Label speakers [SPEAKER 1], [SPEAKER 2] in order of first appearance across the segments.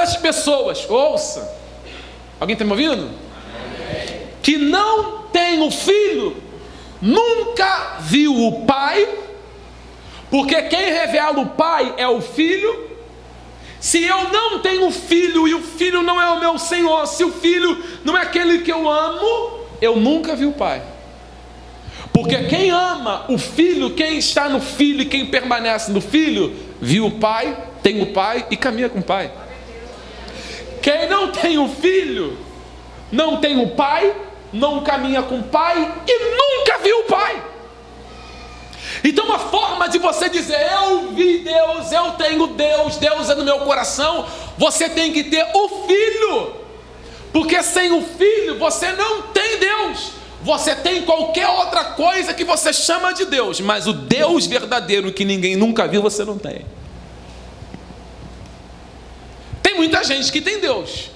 [SPEAKER 1] aquelas pessoas, ouça, alguém está me ouvindo? Que não tem o filho, nunca viu o pai, porque quem revela o pai é o filho. Se eu não tenho filho e o filho não é o meu Senhor, se o filho não é aquele que eu amo, eu nunca vi o pai. Porque quem ama o filho, quem está no filho e quem permanece no filho, viu o pai, tem o pai e caminha com o pai. Quem não tem o filho, não tem o pai, não caminha com o pai e nunca viu o pai. Então a forma de você dizer, eu vi Deus, eu tenho Deus, Deus é no meu coração, você tem que ter o filho. Porque sem o filho você não tem Deus. Você tem qualquer outra coisa que você chama de Deus, mas o Deus verdadeiro que ninguém nunca viu, você não tem. Tem muita gente que tem Deus,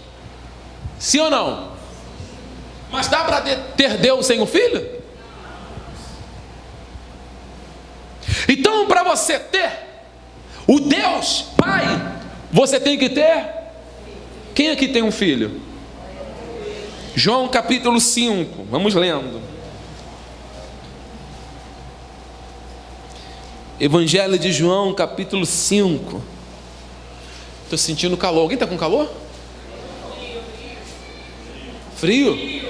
[SPEAKER 1] sim ou não? Mas dá para ter Deus sem o filho? Então, para você ter o Deus Pai, você tem que ter. Quem aqui tem um filho? João capítulo 5, vamos lendo. Evangelho de João capítulo 5. Estou sentindo calor. Alguém está com calor? Frio?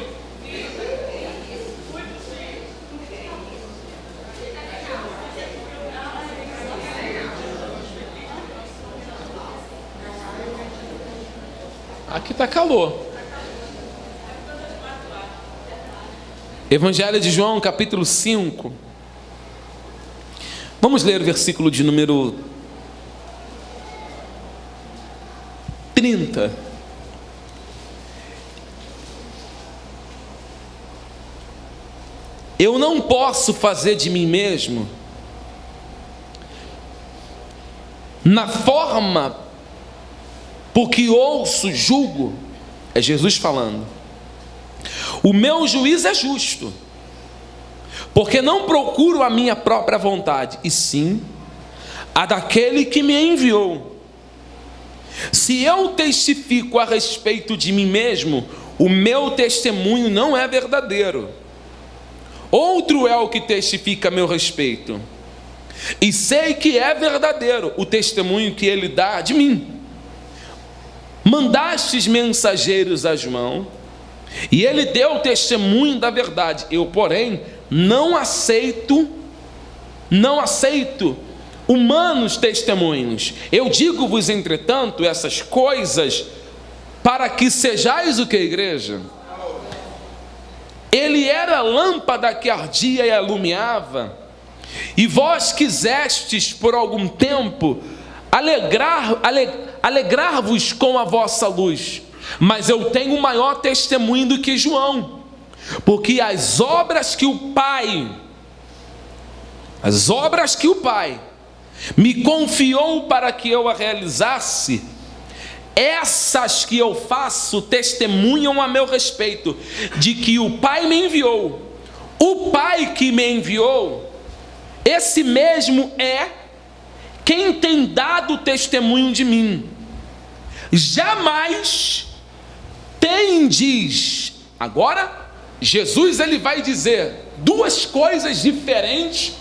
[SPEAKER 1] Aqui está calor. Evangelho de João, capítulo 5. Vamos ler o versículo de número 30. Eu não posso fazer de mim mesmo, na forma porque ouço, julgo, é Jesus falando. O meu juízo é justo, porque não procuro a minha própria vontade, e sim a daquele que me enviou. Se eu testifico a respeito de mim mesmo, o meu testemunho não é verdadeiro. Outro é o que testifica a meu respeito, e sei que é verdadeiro o testemunho que ele dá de mim. Mandastes mensageiros a João, e ele deu testemunho da verdade. Eu, porém, não aceito humanos testemunhos. Eu digo-vos, entretanto, essas coisas para que sejais o que, igreja? Ele era lâmpada que ardia e alumiava, e vós quisestes por algum tempo alegrar-vos com a vossa luz. Mas eu tenho maior testemunho do que João, porque as obras que o Pai me confiou para que eu a realizasse, essas que eu faço testemunham a meu respeito, de que o Pai me enviou. O Pai que me enviou, esse mesmo é quem tem dado testemunho de mim. Jamais tendes. Agora, Jesus ele vai dizer duas coisas diferentes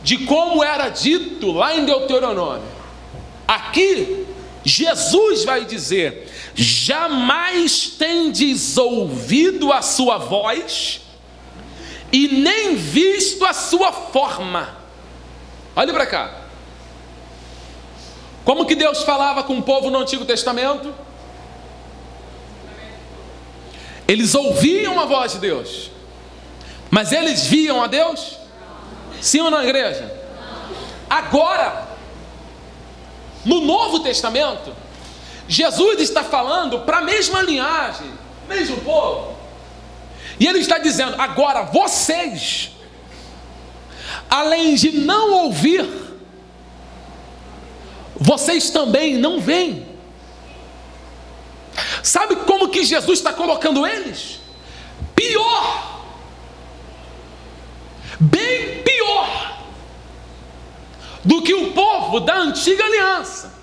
[SPEAKER 1] de como era dito lá em Deuteronômio. Aqui, Jesus vai dizer: jamais tendes ouvido a sua voz e nem visto a sua forma. Olha para cá. Como que Deus falava com o povo no Antigo Testamento? Eles ouviam a voz de Deus, mas eles viam a Deus? Sim ou não, igreja? Agora, no Novo Testamento, Jesus está falando para a mesma linhagem, mesmo povo, e ele está dizendo: agora vocês, além de não ouvir, vocês também não veem. Sabe como que Jesus está colocando eles? Pior, bem pior do que o povo da antiga aliança.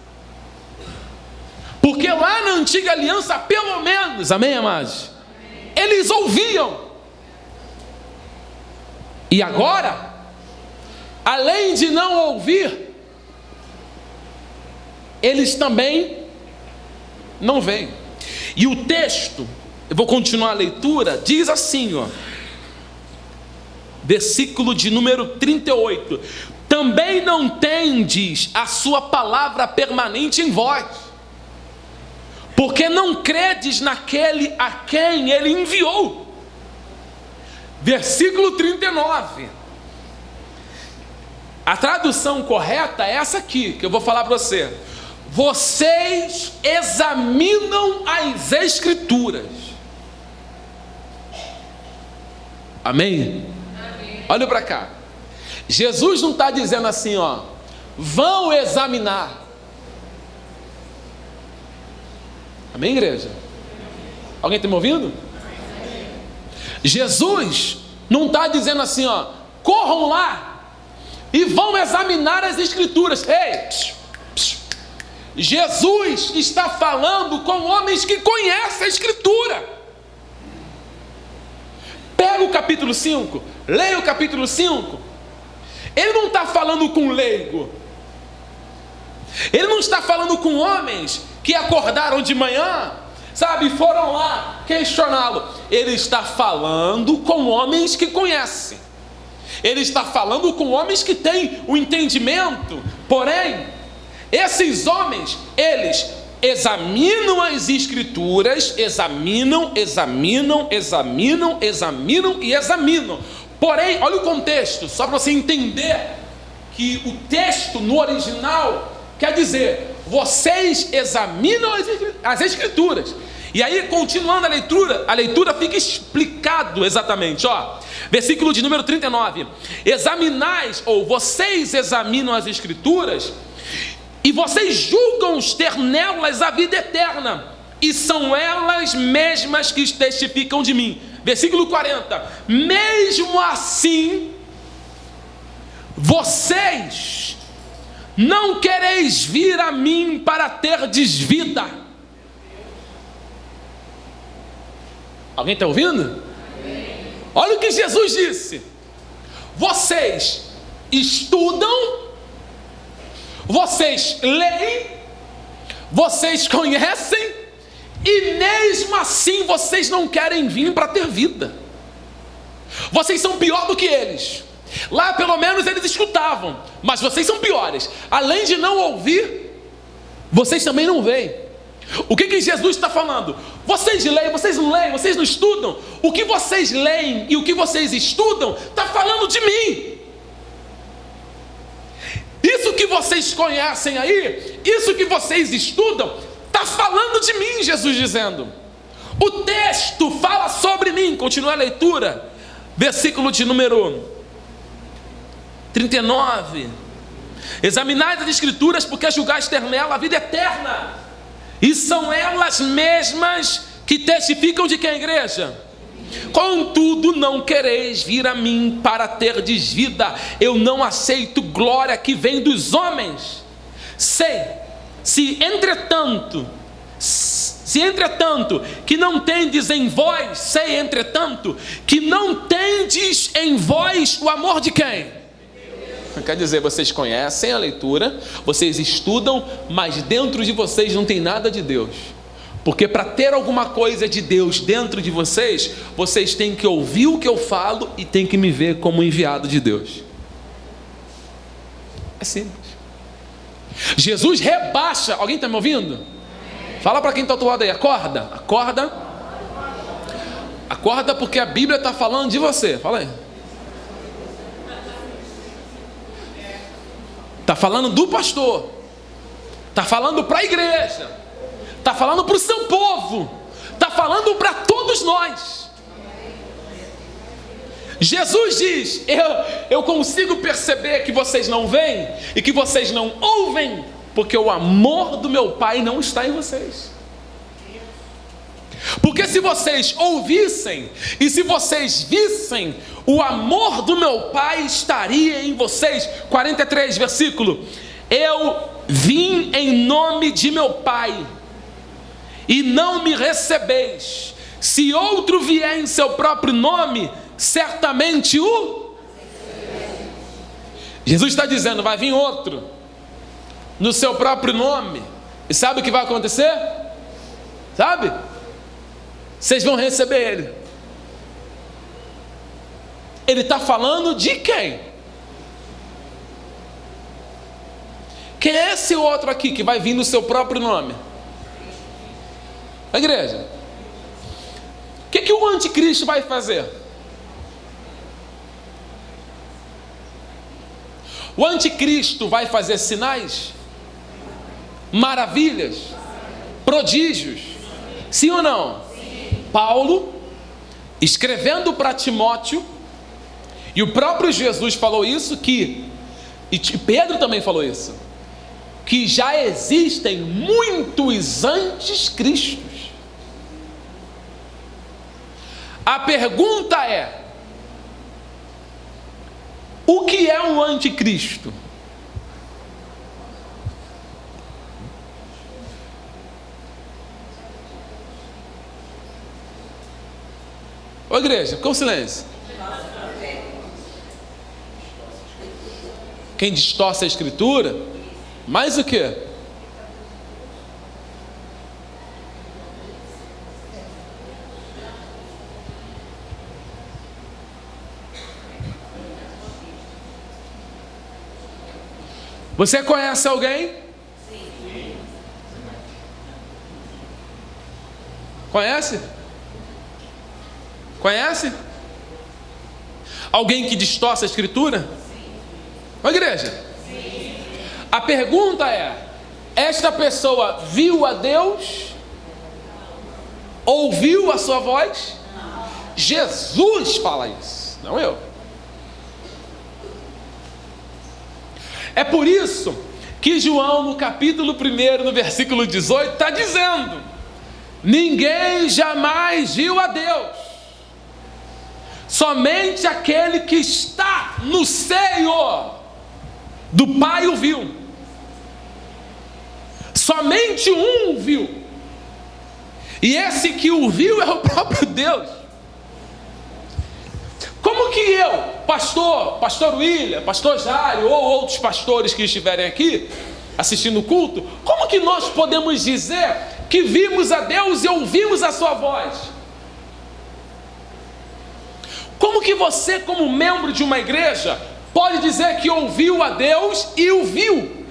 [SPEAKER 1] Porque lá na antiga aliança, pelo menos, amém, amados? Eles ouviam. E agora, além de não ouvir, eles também não veem. E o texto, eu vou continuar a leitura, diz assim, ó, versículo de número 38: também não tendes a sua palavra permanente em vós, porque não credes naquele a quem ele enviou. Versículo 39. A tradução correta é essa aqui, que eu vou falar para você. Vocês examinam as Escrituras. Amém? Amém. Olha para cá. Jesus não está dizendo assim, ó, vão examinar. Amém, igreja? Alguém está me ouvindo? Amém. Jesus não está dizendo assim, ó, corram lá e vão examinar as Escrituras. Ei! Jesus está falando com homens que conhecem a Escritura. Pega o capítulo 5, leia o capítulo 5. Ele não está falando com leigo. Ele não está falando com homens que acordaram de manhã, sabe, foram lá questioná-lo. Ele está falando com homens que conhecem. Ele está falando com homens que têm o entendimento. Porém, esses homens, eles examinam as Escrituras, examinam e examinam. Porém, olha o contexto, só para você entender que o texto no original quer dizer, vocês examinam as Escrituras. E aí, continuando a leitura fica explicado exatamente, ó. Versículo de número 39. Examinais, ou vocês examinam as Escrituras, e vocês julgam ter nelas a vida eterna, e são elas mesmas que testificam de mim. Versículo 40. Mesmo assim, vocês não quereis vir a mim para terdes vida. Alguém está ouvindo? Olha o que Jesus disse. Vocês estudam, vocês leem, vocês conhecem, e mesmo assim vocês não querem vir para ter vida. Vocês são pior do que eles. Lá pelo menos eles escutavam, mas vocês são piores. Além de não ouvir, vocês também não veem. O que Jesus está falando? Vocês leem, vocês não leem, vocês não estudam. O que vocês leem e o que vocês estudam está falando de mim. Isso que vocês conhecem aí, isso que vocês estudam, está falando de mim, Jesus dizendo. O texto fala sobre mim. Continua a leitura. Versículo de número 39. Examinai as Escrituras, porque julgais ter nela a vida eterna, e são elas mesmas que testificam de quem, igreja? Contudo, não quereis vir a mim para terdes vida. Eu não aceito glória que vem dos homens. Se entretanto que não tendes em vós, sei entretanto que não tendes em vós o amor de quem? Quer dizer, vocês conhecem a leitura, vocês estudam, mas dentro de vocês não tem nada de Deus. Porque para ter alguma coisa de Deus dentro de vocês, vocês têm que ouvir o que eu falo e têm que me ver como enviado de Deus. É simples. Jesus rebaixa. Alguém está me ouvindo? Fala para quem está ao teu lado aí. Acorda, acorda. Acorda, porque a Bíblia está falando de você. Fala aí. Está falando do pastor. Está falando para a igreja. Está falando para o seu povo. Está falando para todos nós. Jesus diz, eu consigo perceber que vocês não veem e que vocês não ouvem, porque o amor do meu Pai não está em vocês. Porque se vocês ouvissem e se vocês vissem, o amor do meu Pai estaria em vocês. 43, versículo. Eu vim em nome de meu Pai, e não me recebeis. Se outro vier em seu próprio nome, certamente o... Jesus está dizendo, vai vir outro no seu próprio nome. E sabe o que vai acontecer? Sabe? Vocês vão receber ele. Ele está falando de quem? Quem é esse outro aqui que vai vir no seu próprio nome? A igreja. O que o anticristo vai fazer? O anticristo vai fazer sinais, maravilhas, prodígios, sim ou não? Sim. Paulo, escrevendo para Timóteo, e o próprio Jesus falou isso, e Pedro também falou isso, que já existem muitos anticristos. A pergunta é: o que é um anticristo? Ô igreja, ficou silêncio. Quem distorce a escritura? Mais o quê? Você conhece alguém? Sim. Conhece? Conhece? Alguém que distorce a escritura? Sim. Ô igreja? Sim. A pergunta é: esta pessoa viu a Deus? Ouviu a sua voz? Não. Jesus fala isso, não eu. É por isso que João, no capítulo 1, no versículo 18, está dizendo: ninguém jamais viu a Deus, somente aquele que está no seio do Pai o viu. Somente um viu, e esse que o viu é o próprio Deus. Como que eu, pastor William, pastor Jário, ou outros pastores que estiverem aqui assistindo o culto, como que nós podemos dizer que vimos a Deus e ouvimos a sua voz? Como que você, como membro de uma igreja, pode dizer que ouviu a Deus e o viu?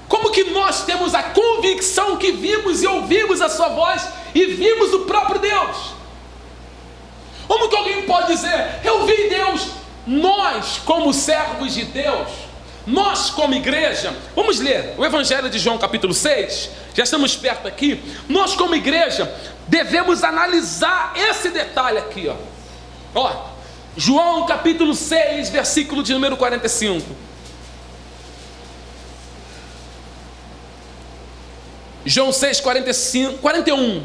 [SPEAKER 1] Como que nós temos a convicção que vimos e ouvimos a sua voz e vimos o próprio Deus? Como que alguém pode dizer, eu vi Deus? Nós, como servos de Deus, nós como igreja, vamos ler o Evangelho de João capítulo 6, já estamos perto aqui. Nós como igreja devemos analisar esse detalhe aqui, ó. João capítulo 6, versículo de número 45. João 6, 41.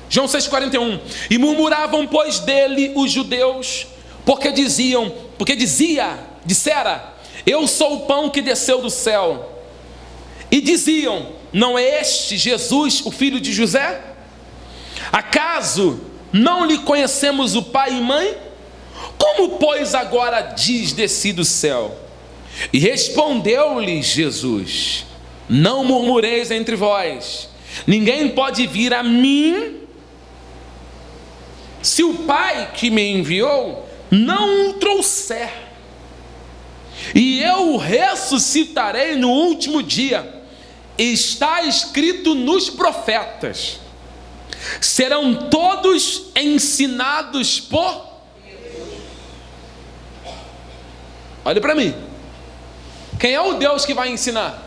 [SPEAKER 1] João 6,41. E murmuravam, pois, dele os judeus, porque dissera, eu sou o pão que desceu do céu. E diziam, não é este Jesus, o filho de José? Acaso não lhe conhecemos o pai e mãe? Como, pois, agora diz, desci do céu? E respondeu-lhes Jesus, não murmureis entre vós, ninguém pode vir a mim se o Pai que me enviou não o trouxer, e eu o ressuscitarei no último dia. Está escrito nos profetas, serão todos ensinados por... Olha para mim, quem é o Deus que vai ensinar?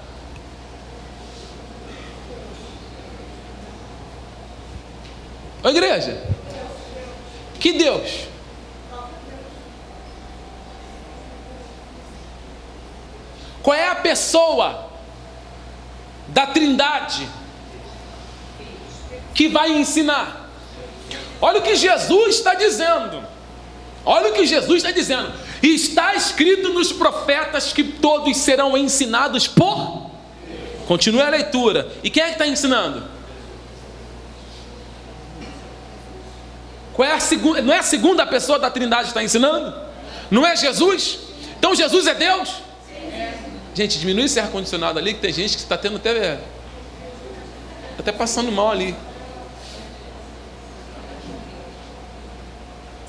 [SPEAKER 1] Ô igreja, que Deus? Qual é a pessoa da Trindade que vai ensinar? Olha o que Jesus está dizendo. Olha o que Jesus está dizendo. Está escrito nos profetas que todos serão ensinados por... Continue a leitura. E quem é que está ensinando? Qual é a segunda? Não é a segunda pessoa da Trindade que está ensinando? Não é Jesus? Então Jesus é Deus? Gente, diminui esse ar-condicionado ali, que tem gente que está tendo até passando mal ali.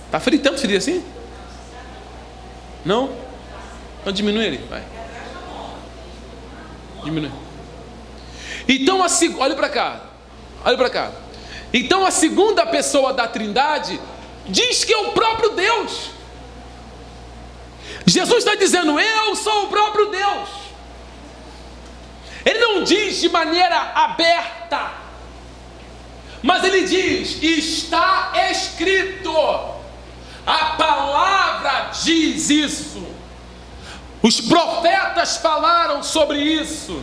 [SPEAKER 1] Está frio, tanto frio assim? Não? Então diminui ele, vai. Diminui. Então, olha para cá. Olha para cá. Então a segunda pessoa da Trindade diz que é o próprio Deus. Jesus está dizendo, eu sou o próprio Deus. Ele não diz de maneira aberta, mas ele diz, está escrito. A palavra diz isso. Os profetas falaram sobre isso.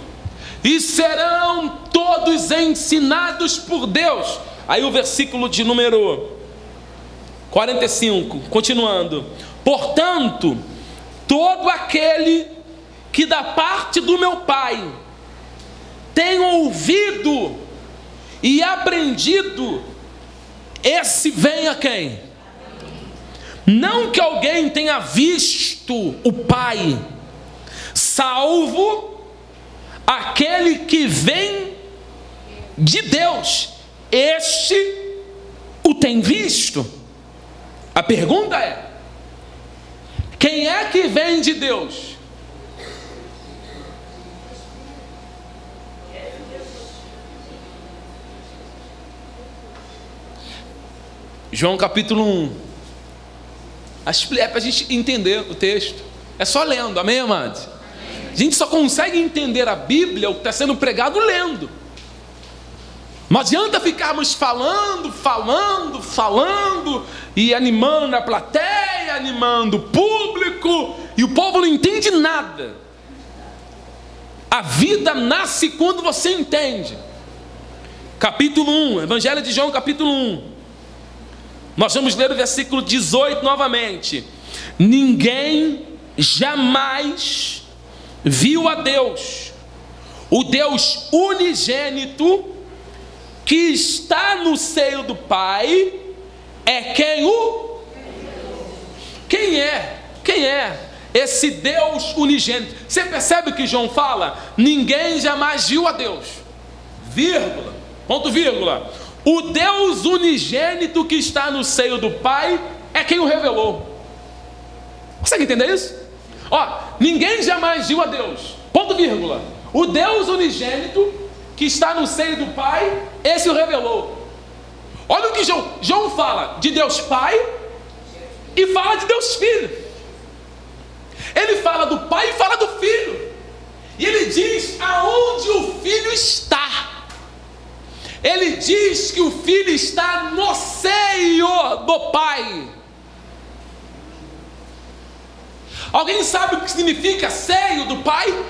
[SPEAKER 1] E serão todos ensinados por Deus. Aí o versículo de número 45, continuando. Portanto, todo aquele que da parte do meu Pai tem ouvido e aprendido, esse vem a quem? Não que alguém tenha visto o Pai, salvo aquele que vem de Deus, este o tem visto. A pergunta é, quem é que vem de Deus? João capítulo 1. É para a gente entender o texto. É só lendo, amém, amados? Amém. A gente só consegue entender a Bíblia, o que está sendo pregado, lendo. Não adianta ficarmos falando, e animando a plateia, animando o público, e o povo não entende nada. A vida nasce quando você entende. Capítulo 1, Evangelho de João, capítulo 1. Nós vamos ler o versículo 18 novamente. Ninguém jamais viu a Deus, o Deus unigênito que está no seio do Pai, é quem é esse Deus unigênito? Você percebe o que João fala? Ninguém jamais viu a Deus, vírgula, ponto vírgula. O Deus unigênito que está no seio do Pai é quem o revelou. Consegue entender isso? Ninguém jamais viu a Deus, ponto vírgula. O Deus unigênito que está no seio do Pai, esse o revelou. Olha o que João fala de Deus Pai e fala de Deus Filho. Ele fala do Pai e fala do Filho. E ele diz aonde o Filho está. Ele diz que o Filho está no seio do Pai. Alguém sabe o que significa seio do Pai?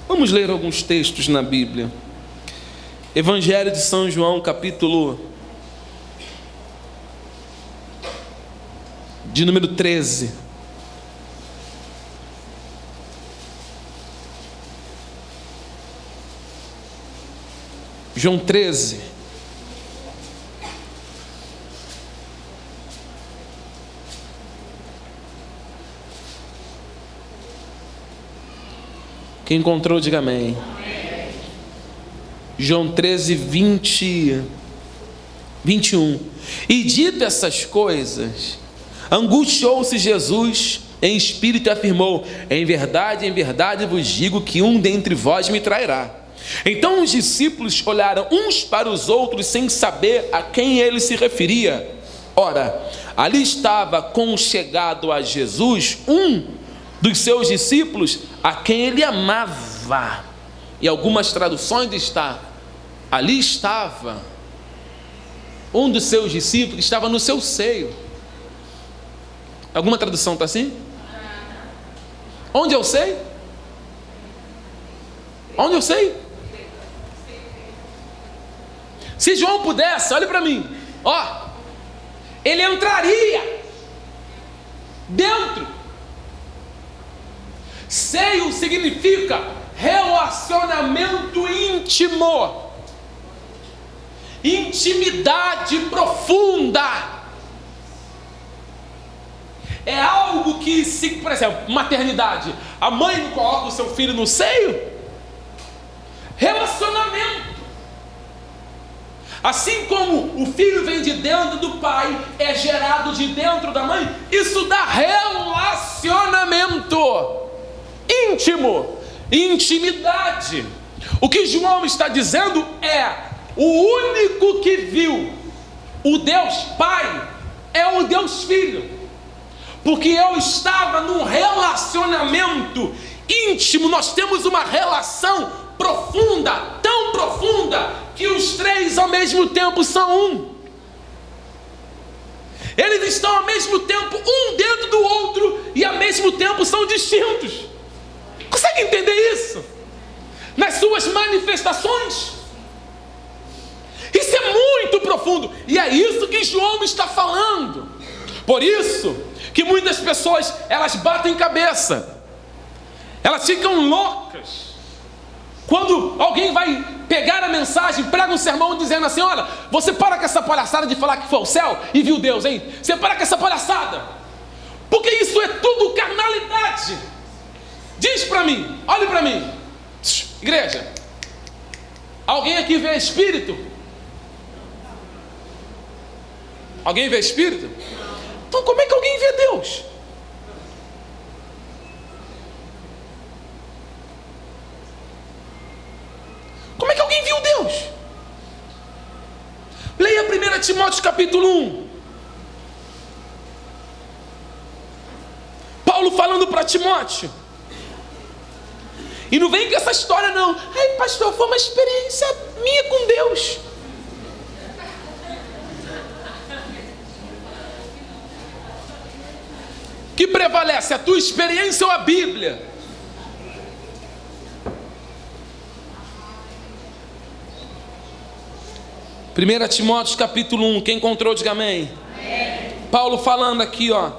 [SPEAKER 1] Vamos ler alguns textos na Bíblia. Evangelho de São João, capítulo de número 13. João 13. Quem encontrou, diga amém. João 13, 21. E dito essas coisas, angustiou-se Jesus em espírito e afirmou: em verdade vos digo que um dentre vós me trairá. Então os discípulos olharam uns para os outros sem saber a quem ele se referia. Ora, ali estava conchegado a Jesus um dos seus discípulos a quem ele amava. Em algumas traduções está, ali estava um dos seus discípulos que estava no seu seio. Alguma tradução está assim? Onde eu sei? Onde eu sei? Se João pudesse, olha para mim, ele entraria dentro. Seio significa relacionamento íntimo, intimidade profunda. É algo que, por exemplo, maternidade. A mãe não coloca o seu filho no seio? Relacionamento. Assim como o filho vem de dentro do pai, é gerado de dentro da mãe, isso dá relacionamento íntimo, intimidade. O que João está dizendo é: o único que viu o Deus Pai é o Deus Filho, porque eu estava num relacionamento íntimo. Nós temos uma relação profunda, tão profunda, que os três ao mesmo tempo são um. Eles estão ao mesmo tempo um dentro do outro e ao mesmo tempo são distintos. Consegue entender isso? Nas suas manifestações. Isso é muito profundo, e é isso que João está falando. Por isso que muitas pessoas, elas batem cabeça, elas ficam loucas quando alguém vai pegar a mensagem, prega um sermão dizendo assim: olha, você para com essa palhaçada de falar que foi ao céu e viu Deus, hein? Você para com essa palhaçada, porque isso é tudo carnalidade. Diz para mim, olhe para mim, igreja, alguém aqui vê espírito? Alguém vê espírito? Então como é que alguém vê Deus? Como é que alguém viu Deus? Leia 1 Timóteo capítulo 1. Paulo falando para Timóteo. E não vem com essa história não: ai pastor, foi uma experiência minha com Deus. Que prevalece, a tua experiência ou a Bíblia? Primeira Timóteo capítulo 1, quem encontrou diga amém. Amém. Paulo falando aqui, ó,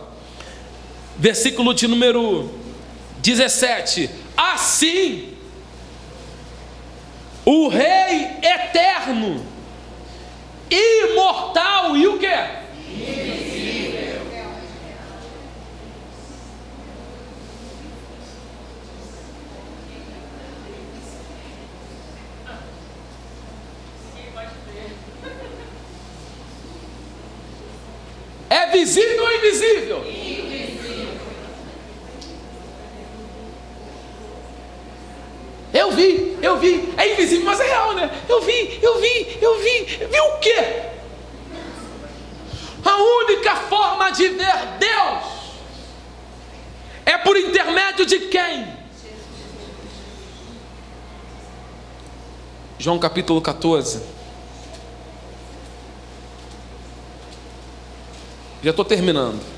[SPEAKER 1] versículo de número 17: assim o Rei eterno, imortal e o quê? Invisível. É visível ou invisível? Invisível. Eu vi. É invisível, mas é real, né? Eu vi. Vi o quê? A única forma de ver Deus é por intermédio de quem? João capítulo 14. Já estou terminando.